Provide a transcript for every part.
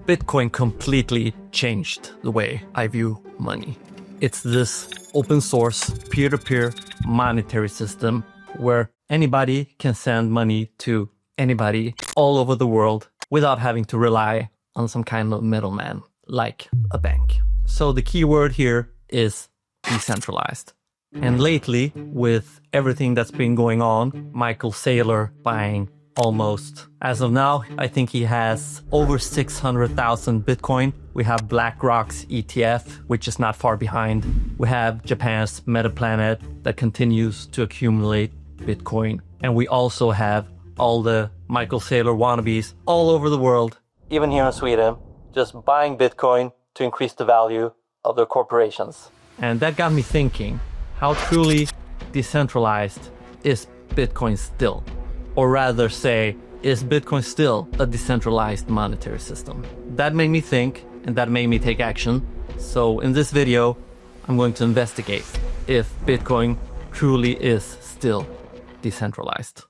Bitcoin completely changed the way I view money. It's this open source, peer-to-peer monetary system where anybody can send money to anybody all over the world without having to rely on some kind of middleman like a bank. So the key word here is decentralized. And lately, with everything that's been going on, Michael Saylor buying almost, as of now, I think he has over 600,000 Bitcoin. We have BlackRock's ETF, which is not far behind. We have Japan's Metaplanet that continues to accumulate Bitcoin. And we also have all the Michael Saylor wannabes all over the world, even here in Sweden, just buying Bitcoin to increase the value of their corporations. And that got me thinking, how truly decentralized is Bitcoin still? Or rather say, is Bitcoin still a decentralized monetary system? That made me think, and that made me take action. So in this video, I'm going to investigate if Bitcoin truly is still decentralized.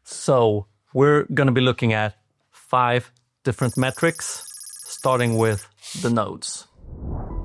So we're going to be looking at 5 different metrics, starting with the nodes.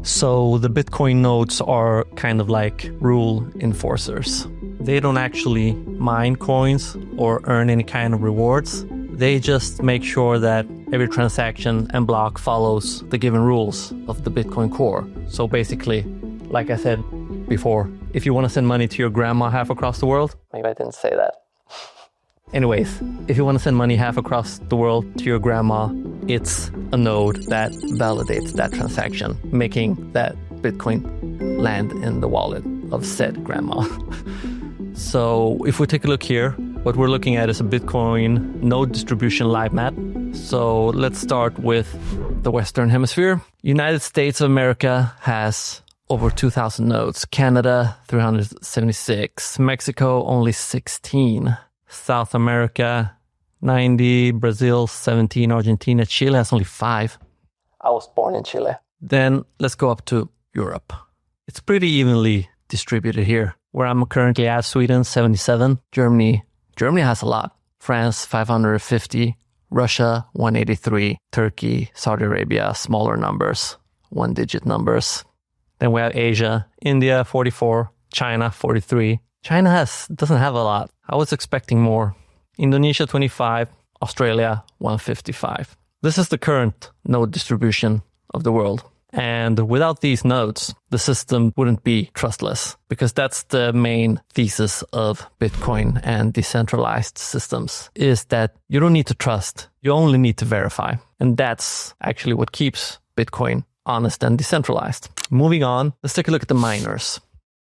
So the Bitcoin nodes are kind of like rule enforcers. They don't actually mine coins or earn any kind of rewards. They just make sure that every transaction and block follows the given rules of the Bitcoin core. So basically, like I said before, if you want to send money to your grandma half across the world, maybe I didn't say that. Anyways, if you want to send money half across the world to your grandma, it's a node that validates that transaction, making that Bitcoin land in the wallet of said grandma. So if we take a look here, what we're looking at is a Bitcoin node distribution live map. So let's start with the Western Hemisphere. United States of America has over 2,000 nodes. Canada, 376. Mexico, only 16. South America, 90. Brazil, 17. Argentina. Chile has only 5. I was born in Chile. Then let's go up to Europe. It's pretty evenly distributed here. Where I'm currently at, Sweden, 77. Germany has a lot. France, 550. Russia, 183. Turkey, Saudi Arabia, smaller numbers, 1-digit numbers. Then we have Asia, India, 44. China, 43. China doesn't have a lot. I was expecting more. Indonesia, 25. Australia, 155. This is the current node distribution of the world. And without these nodes, the system wouldn't be trustless, because that's the main thesis of Bitcoin and decentralized systems, is that you don't need to trust, you only need to verify. And that's actually what keeps Bitcoin honest and decentralized. Moving on, let's take a look at the miners.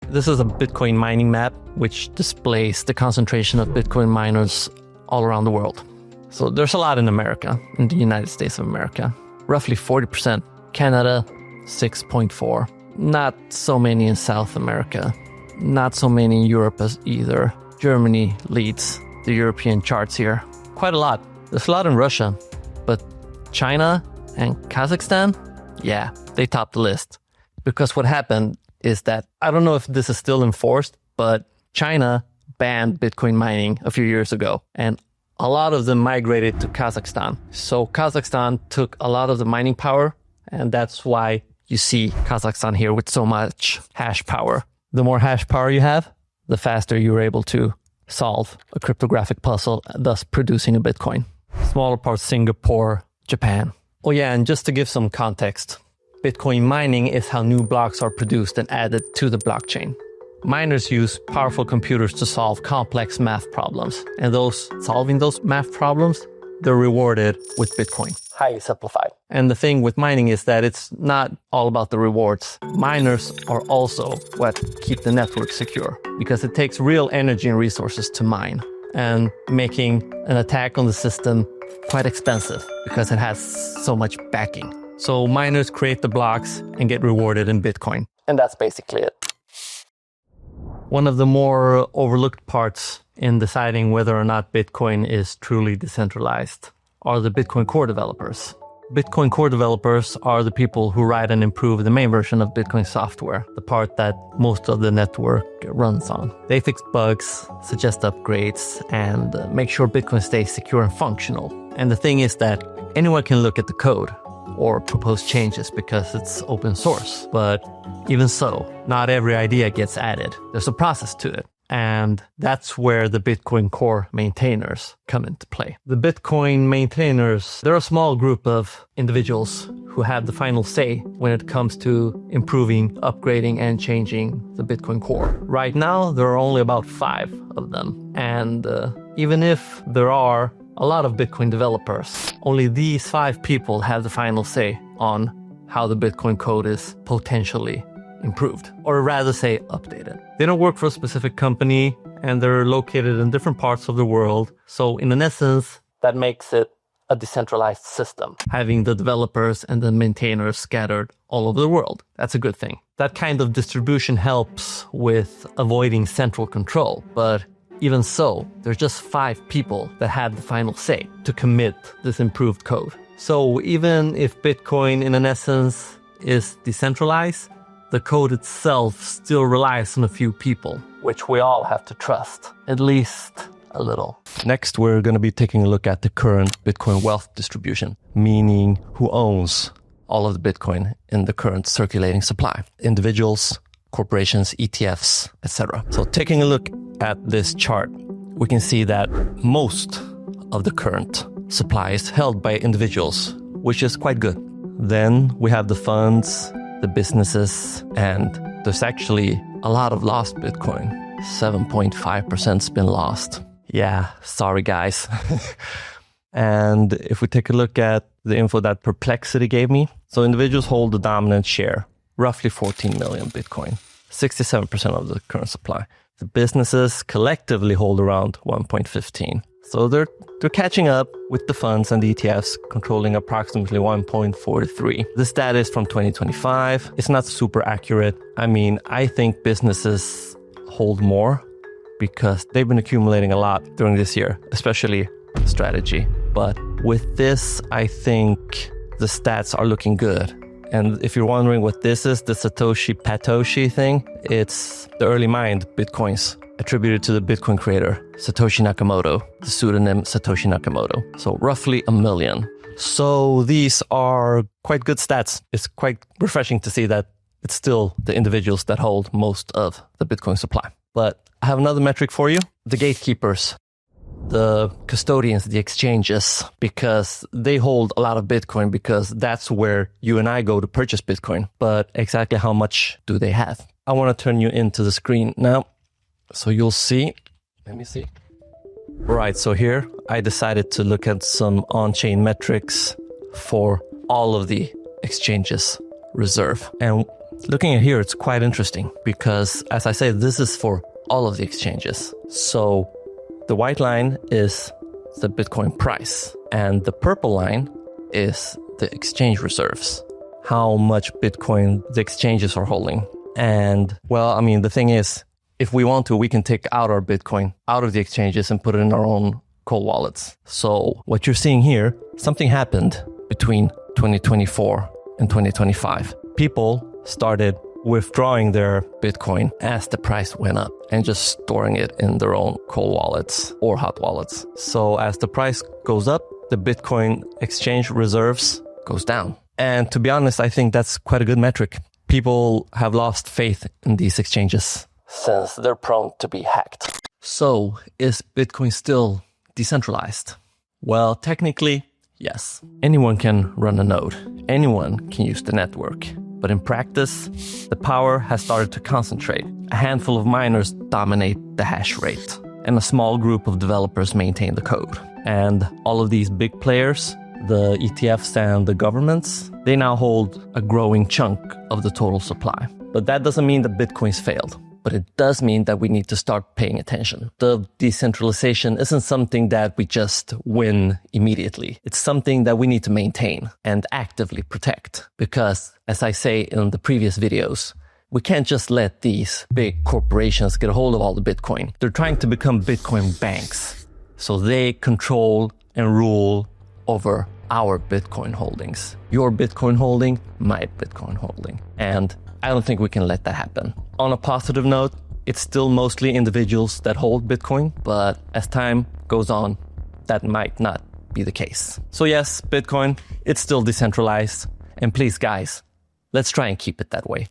This is a Bitcoin mining map, which displays the concentration of Bitcoin miners all around the world. So there's a lot in America, in the United States of America, roughly 40%. Canada, 6.4. Not so many in South America. Not so many in Europe either. Germany leads the European charts here. Quite a lot. There's a lot in Russia. But China and Kazakhstan, yeah, they top the list. Because what happened is that, I don't know if this is still enforced, but China banned Bitcoin mining a few years ago. And a lot of them migrated to Kazakhstan. So Kazakhstan took a lot of the mining power. And that's why you see Kazakhstan here with so much hash power. The more hash power you have, the faster you're able to solve a cryptographic puzzle, thus producing a Bitcoin. Smaller parts, Singapore, Japan. Oh yeah, and just to give some context, Bitcoin mining is how new blocks are produced and added to the blockchain. Miners use powerful computers to solve complex math problems. And solving those math problems, they're rewarded with Bitcoin. Highly simplified. And the thing with mining is that it's not all about the rewards. Miners are also what keep the network secure, because it takes real energy and resources to mine, and making an attack on the system quite expensive because it has so much backing. So miners create the blocks and get rewarded in Bitcoin. And that's basically it. One of the more overlooked parts in deciding whether or not Bitcoin is truly decentralized are the Bitcoin core developers. Bitcoin core developers are the people who write and improve the main version of Bitcoin software, the part that most of the network runs on. They fix bugs, suggest upgrades, and make sure Bitcoin stays secure and functional. And the thing is that anyone can look at the code or propose changes because it's open source. But even so, not every idea gets added. There's a process to it. And that's where the Bitcoin core maintainers come into play. The Bitcoin maintainers, they're a small group of individuals who have the final say when it comes to improving, upgrading, and changing the Bitcoin core. Right now, there are only about 5 of them. And even if there are a lot of Bitcoin developers, only these 5 people have the final say on how the Bitcoin code is potentially improved, or rather say updated. They don't work for a specific company, and they're located in different parts of the world. So in an essence, that makes it a decentralized system, having the developers and the maintainers scattered all over the world. That's a good thing. That kind of distribution helps with avoiding central control, but even so, there's just 5 people that have the final say to commit this improved code. So even if Bitcoin in an essence is decentralized, the code itself still relies on a few people, which we all have to trust, at least a little. Next, we're going to be taking a look at the current Bitcoin wealth distribution, meaning who owns all of the Bitcoin in the current circulating supply. Individuals, corporations, ETFs, etc. So taking a look at this chart, we can see that most of the current supply is held by individuals, which is quite good. Then we have the funds, the businesses, and there's actually a lot of lost Bitcoin. 7.5%'s been lost. Yeah, sorry guys. And if we take a look at the info that Perplexity gave me, so individuals hold the dominant share, roughly 14 million Bitcoin, 67% of the current supply. The businesses collectively hold around 1.15. So they're catching up with the funds and the ETFs, controlling approximately 1.43. This data is from 2025. It's not super accurate. I mean, I think businesses hold more because they've been accumulating a lot during this year, especially strategy. But with this, I think the stats are looking good. And if you're wondering what this is, the Satoshi thing, it's the early mined Bitcoins attributed to the Bitcoin creator, Satoshi Nakamoto, the pseudonym Satoshi Nakamoto. So roughly 1 million. So these are quite good stats. It's quite refreshing to see that it's still the individuals that hold most of the Bitcoin supply. But I have another metric for you, the gatekeepers, the custodians, the exchanges, because they hold a lot of Bitcoin because that's where you and I go to purchase Bitcoin. But exactly how much do they have? I want to turn you into the screen now. So you'll see, let me see. Right, so here I decided to look at some on-chain metrics for all of the exchanges reserve. And looking at here, it's quite interesting because, as I say, this is for all of the exchanges. So the white line is the Bitcoin price, and the purple line is the exchange reserves, how much Bitcoin the exchanges are holding. And, well, I mean, the thing is, if we want to, we can take out our Bitcoin out of the exchanges and put it in our own cold wallets. So what you're seeing here, something happened between 2024 and 2025. People started withdrawing their Bitcoin as the price went up and just storing it in their own cold wallets or hot wallets. So as the price goes up, the Bitcoin exchange reserves goes down. And to be honest, I think that's quite a good metric. People have lost faith in these exchanges since they're prone to be hacked. So, is Bitcoin still decentralized? Well, technically, yes. Anyone can run a node. Anyone can use the network. But in practice, the power has started to concentrate. A handful of miners dominate the hash rate, and a small group of developers maintain the code. And all of these big players, the ETFs and the governments, they now hold a growing chunk of the total supply. But that doesn't mean that Bitcoin's failed. But it does mean that we need to start paying attention. The decentralization isn't something that we just win immediately. It's something that we need to maintain and actively protect. Because, as I say in the previous videos, we can't just let these big corporations get a hold of all the Bitcoin. They're trying to become Bitcoin banks. So they control and rule over our Bitcoin holdings. Your Bitcoin holding, my Bitcoin holding. And I don't think we can let that happen. On a positive note, it's still mostly individuals that hold Bitcoin, but as time goes on, that might not be the case. So yes, Bitcoin, it's still decentralized. And please, guys, let's try and keep it that way.